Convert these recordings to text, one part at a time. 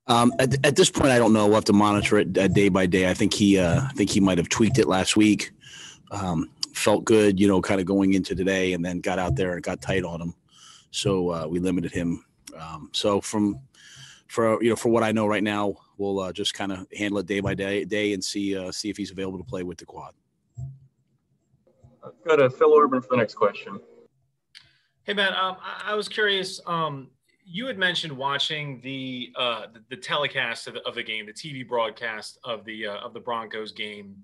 At this point, I don't know. We'll have to monitor it day by day. I think he might have tweaked it last week. Felt good, kind of going into today, and then got out there and got tight on him. So we limited him. So for what I know right now, we'll just kind of handle it day by day and see if he's available to play with the quad. I've got a Phil Orban for the next question. Hey, Matt, I was curious. You had mentioned watching the telecast of the game, the TV broadcast of the Broncos game.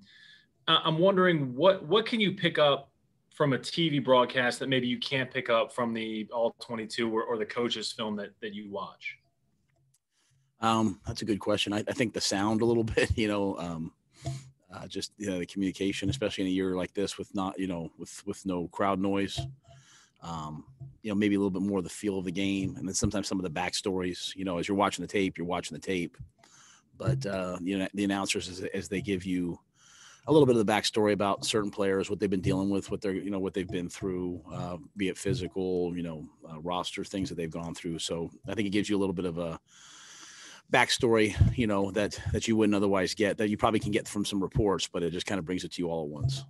I'm wondering what can you pick up from a TV broadcast that maybe you can't pick up from the All-22 or the coaches' film that you watch? That's a good question. I think the sound a little bit, just the communication, especially in a year like this with not, with no crowd noise. Maybe a little bit more of the feel of the game, and then sometimes some of the backstories. As you're watching the tape, but the announcers as they give you a little bit of the backstory about certain players, what they've been dealing with, what they've been through, be it physical, roster things that they've gone through. So I think it gives you a little bit of a backstory, that you wouldn't otherwise get, that you probably can get from some reports, but it just kind of brings it to you all at once.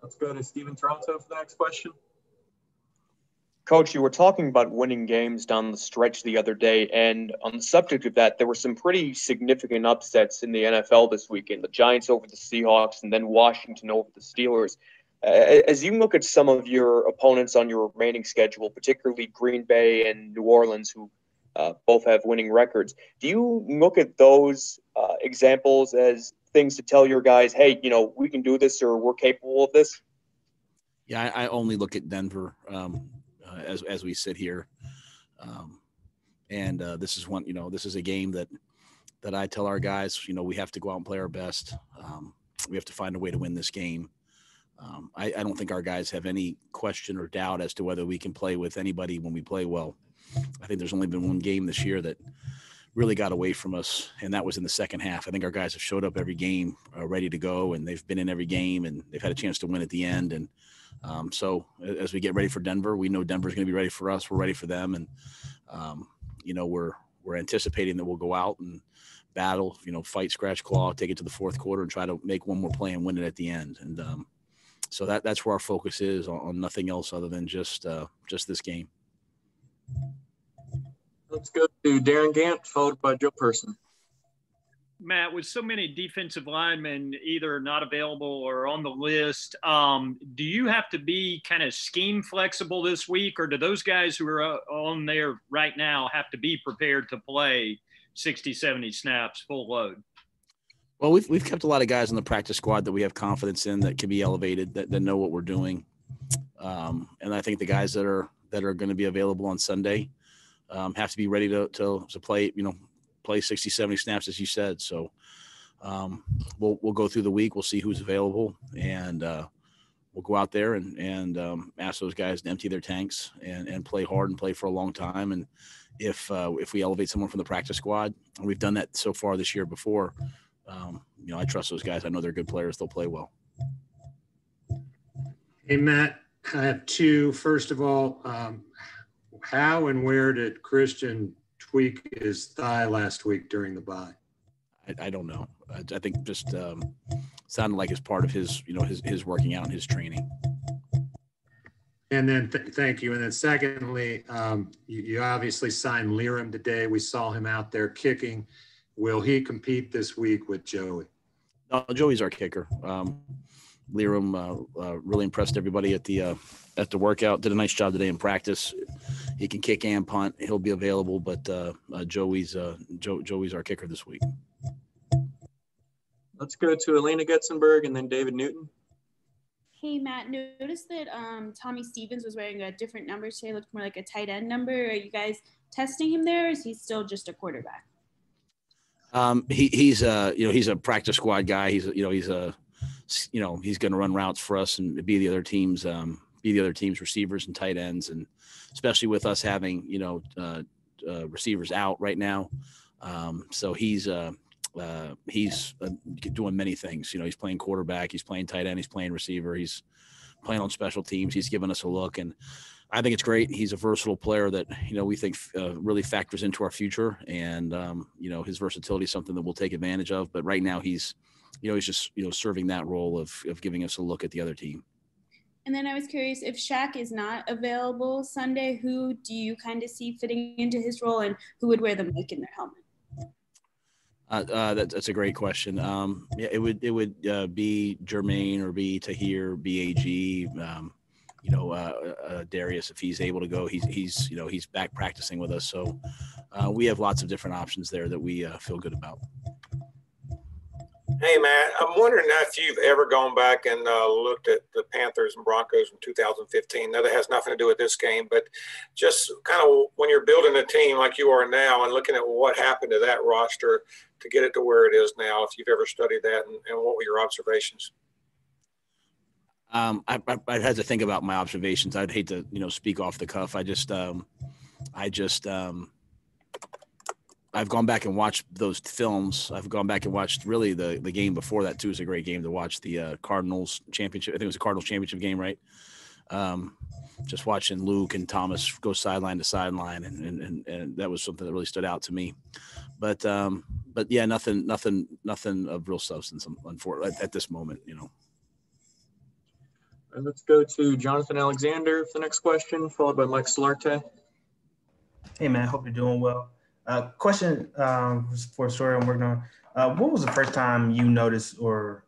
Let's go to Steven Toronto for the next question. Coach, you were talking about winning games down the stretch the other day, and on the subject of that, there were some pretty significant upsets in the NFL this weekend. The Giants over the Seahawks, and then Washington over the Steelers. As you look at some of your opponents on your remaining schedule, particularly Green Bay and New Orleans, who both have winning records, do you look at those examples as things to tell your guys, hey, we can do this, or we're capable of this? Yeah, I only look at Denver as we sit here. And this is one, this is a game that I tell our guys, we have to go out and play our best. We have to find a way to win this game. I don't think our guys have any question or doubt as to whether we can play with anybody when we play well. I think there's only been one game this year that really got away from us, and that was in the second half. I think our guys have showed up every game ready to go, and they've been in every game, and they've had a chance to win at the end. And so as we get ready for Denver, we know Denver's going to be ready for us. We're ready for them. And, we're anticipating that we'll go out and battle, fight, scratch, claw, take it to the fourth quarter and try to make one more play and win it at the end. And so that's where our focus is on nothing else other than just this game. Let's go to Darren Gant, followed by Joe Person. Matt, with so many defensive linemen either not available or on the list, do you have to be kind of scheme flexible this week, or do those guys who are on there right now have to be prepared to play 60, 70 snaps full load? Well, we've kept a lot of guys on the practice squad that we have confidence in, that can be elevated, that know what we're doing. And I think the guys that are going to be available on Sunday have to be ready to play, play 60, 70 snaps, as you said. So we'll go through the week. We'll see who's available, and we'll go out there and ask those guys to empty their tanks and play hard and play for a long time. And if we elevate someone from the practice squad, and we've done that so far this year before, I trust those guys. I know they're good players. They'll play well. Hey, Matt, I have two. First of all, how and where did Christian tweak his thigh last week during the bye? I don't know. I think just sounded like it's part of his, his working out and his training. And then thank you. And then secondly, you obviously signed Liram today. We saw him out there kicking. Will he compete this week with Joey? Joey's our kicker. Liram really impressed everybody at the workout. Did a nice job today in practice. He can kick and punt. He'll be available, but Joey's our kicker this week. Let's go to Elena Getzenberg and then David Newton. Hey, Matt, noticed that Tommy Stevens was wearing a different number today. It looked more like a tight end number. Are you guys testing him there, or is he still just a quarterback? He's a practice squad guy. He's going to run routes for us and be the other team's receivers and tight ends, and especially with us having receivers out right now. So he's doing many things. He's playing quarterback, he's playing tight end, he's playing receiver, he's playing on special teams. He's given us a look, and I think it's great. He's a versatile player that, we think really factors into our future. And, his versatility is something that we'll take advantage of. But right now he's just, serving that role of giving us a look at the other team. And then I was curious, if Shaq is not available Sunday, who do you kind of see fitting into his role, and who would wear the mic in their helmet? That's a great question. It would be Jermaine or be Tahir, BAG, Darius, if he's able to go. He's back practicing with us. So we have lots of different options there that we feel good about. Hey, Matt, I'm wondering if you've ever gone back and looked at the Panthers and Broncos in 2015. Now, that has nothing to do with this game, but just kind of when you're building a team like you are now and looking at what happened to that roster to get it to where it is now, if you've ever studied that, and what were your observations? I'd have to think about my observations. I'd hate to, speak off the cuff. I've gone back and watched those films. I've gone back and watched really the game before that too. It was a great game to watch, the Cardinals championship. I think it was a Cardinals championship game, right? Just watching Luke and Thomas go sideline to sideline, and that was something that really stood out to me. But yeah, nothing of real substance at this moment, And let's go to Jonathan Alexander for the next question, followed by Mike Solarte. Hey, man, hope you're doing well. Question for a story I'm working on. What was the first time you noticed or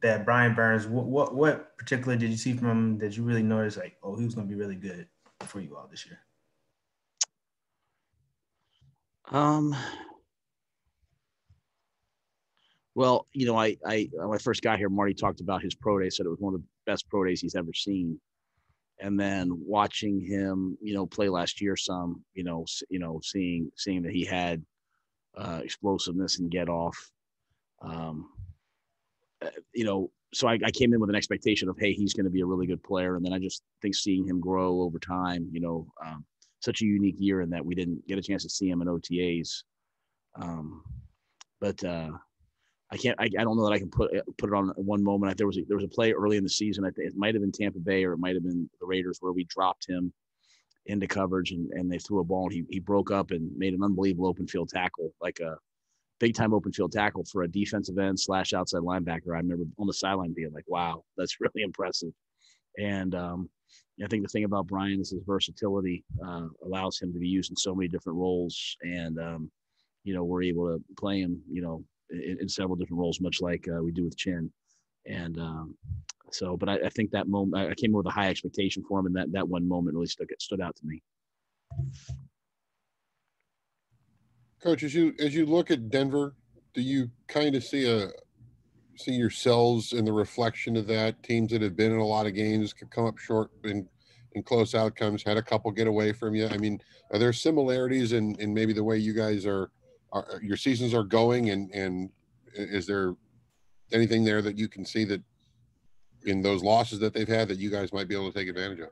that Brian Burns, what particularly did you see from him that you really noticed, like, oh, he was going to be really good for you all this year? Well, I when I first got here, Marty talked about his pro day, said it was one of the best pro days he's ever seen. And then watching him, play last year some, seeing that he had explosiveness and get off, so I came in with an expectation of, hey, he's going to be a really good player. And then I just think seeing him grow over time, such a unique year in that we didn't get a chance to see him in OTAs. But I don't know that I can put it on one moment. There was a play early in the season. I think it might have been Tampa Bay or it might have been the Raiders where we dropped him into coverage and they threw a ball and he broke up and made an unbelievable open field tackle, like a big time open field tackle for a defensive end / outside linebacker. I remember on the sideline being like, wow, that's really impressive. And I think the thing about Brian is his versatility allows him to be used in so many different roles. And, we're able to play him, in several different roles, much like we do with Chin. And but I think that moment, I came with a high expectation for him, and that one moment really stood out to me. Coach, as you look at Denver, do you kind of see yourselves in the reflection of that? Teams that have been in a lot of games could come up short in close outcomes, had a couple get away from you. I mean, are there similarities in maybe the way you guys are your seasons are going, and is there anything there that you can see that in those losses that they've had that you guys might be able to take advantage of?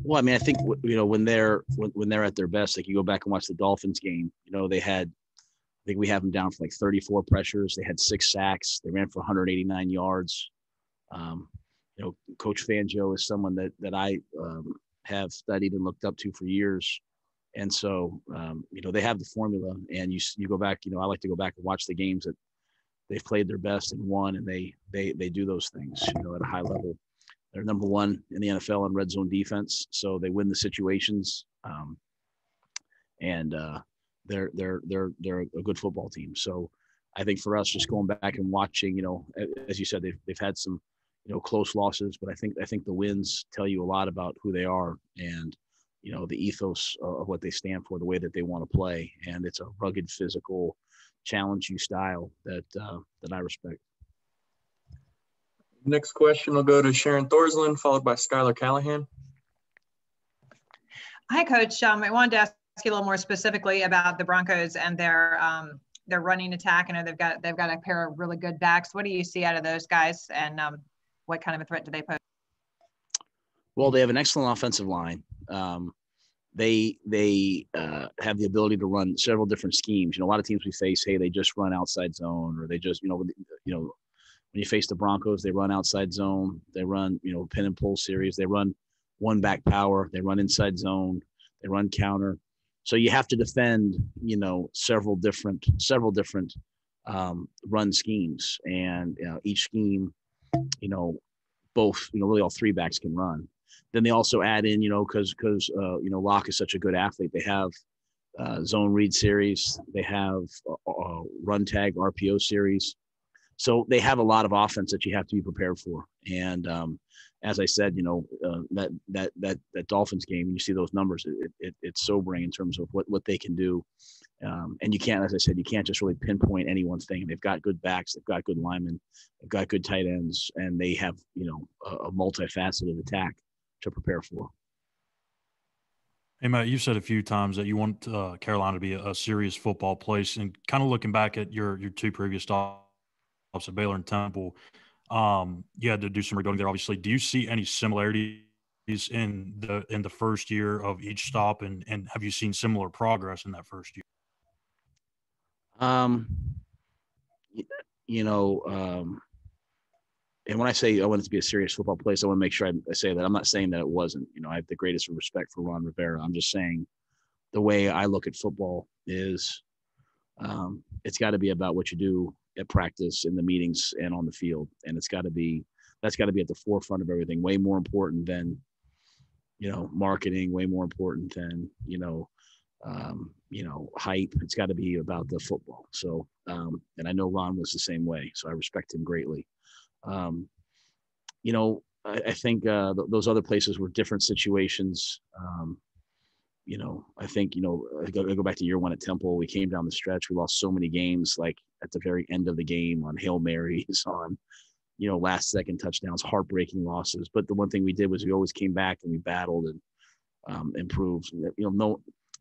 Well, I mean, I think when they're at their best, like you go back and watch the Dolphins game, they had, I think we have them down for like 34 pressures. They had 6 sacks. They ran for 189 yards. Coach Fangio is someone that I have studied and looked up to for years. And so, they have the formula, and you go back, I like to go back and watch the games that they've played their best and won, and they do those things, at a high level. They're number 1 in the NFL in red zone defense. So they win the situations. And they're a good football team. So I think for us, just going back and watching, as you said, they've had some, close losses, but I think the wins tell you a lot about who they are and, the ethos of what they stand for, the way that they want to play. And it's a rugged, physical, challenge you style that I respect. Next question will go to Sharon Thorsland, followed by Skylar Callahan. Hi, Coach. I wanted to ask you a little more specifically about the Broncos and their running attack. I know they've got a pair of really good backs. What do you see out of those guys, and what kind of a threat do they pose? Well, they have an excellent offensive line. They have the ability to run several different schemes. A lot of teams we face, hey, they just run outside zone, or they just, when you face the Broncos, they run outside zone, they run, pin and pull series, they run one back power, they run inside zone, they run counter. So you have to defend, several different run schemes, and each scheme, both, really all three backs can run. Then they also add in, because Locke is such a good athlete, they have zone read series, they have run tag RPO series. So they have a lot of offense that you have to be prepared for. And as I said, that Dolphins game, you see those numbers, it's sobering in terms of what they can do. And you can't, as I said, you can't just really pinpoint any one thing. They've got good backs, they've got good linemen, they've got good tight ends, and they have, a multifaceted attack to prepare for. Hey, Matt, you've said a few times that you want Carolina to be a serious football place, and kind of looking back at your two previous stops at Baylor and Temple, you had to do some rebuilding there, obviously. Do you see any similarities in the first year of each stop, and have you seen similar progress in that first year? And when I say I want it to be a serious football place, I want to make sure I say that. I'm not saying that it wasn't. I have the greatest respect for Ron Rivera. I'm just saying the way I look at football is it's got to be about what you do at practice, in the meetings, and on the field. And that's got to be at the forefront of everything, way more important than, marketing, way more important than, hype. It's got to be about the football. So, and I know Ron was the same way, so I respect him greatly. I think those other places were different situations. I think, I go back to year one at Temple. We came down the stretch. We lost so many games, like at the very end of the game, on Hail Marys, on, last second touchdowns, heartbreaking losses. But the one thing we did was we always came back and we battled and improved.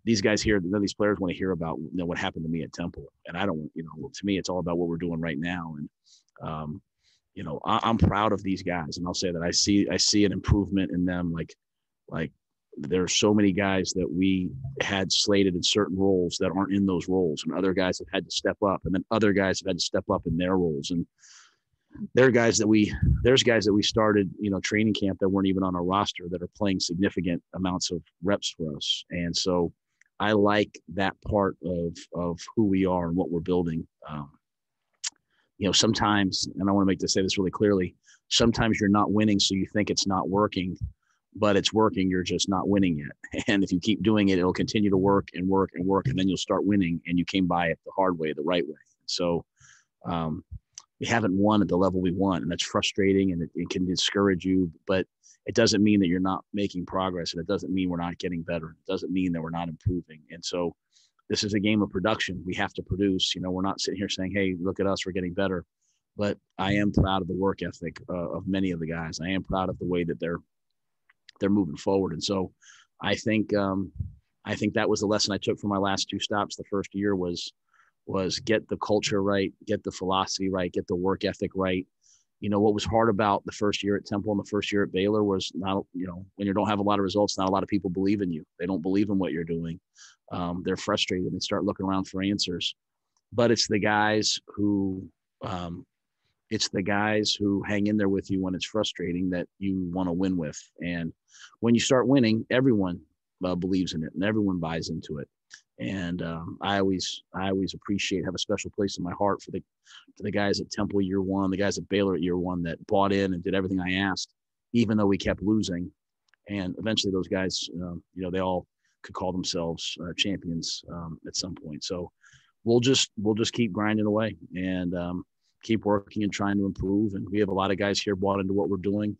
These guys here, none of these players want to hear about what happened to me at Temple. And I don't, to me, it's all about what we're doing right now. And, I'm proud of these guys, and I'll say that I see an improvement in them. Like there are so many guys that we had slated in certain roles that aren't in those roles, and other guys have had to step up, and then other guys have had to step up in their roles. And there's guys that we started, training camp that weren't even on our roster that are playing significant amounts of reps for us. And so I like that part of who we are and what we're building. Sometimes, and I want to say this really clearly, sometimes you're not winning, so you think it's not working, but it's working. You're just not winning yet. And if you keep doing it, it'll continue to work and work and work, and then you'll start winning, and you came by it the hard way, the right way. So we haven't won at the level we want, and that's frustrating, and it can discourage you, but it doesn't mean that you're not making progress, and it doesn't mean we're not getting better. It doesn't mean that we're not improving. And so this is a game of production. We have to produce. We're not sitting here saying, hey, look at us, we're getting better. But I am proud of the work ethic of many of the guys. I am proud of the way that they're moving forward. And so I think that was the lesson I took from my last two stops. The first year was get the culture right, get the philosophy right, get the work ethic right. What was hard about the first year at Temple and the first year at Baylor was not, when you don't have a lot of results, not a lot of people believe in you. They don't believe in what you're doing. They're frustrated and start looking around for answers. But it's the guys who hang in there with you when it's frustrating that you want to win with. And when you start winning, everyone believes in it and everyone buys into it. And I always have a special place in my heart for the guys at Temple year one, the guys at Baylor at year one that bought in and did everything I asked, even though we kept losing. And eventually those guys, they all could call themselves champions at some point. So we'll just keep grinding away and keep working and trying to improve. And we have a lot of guys here bought into what we're doing.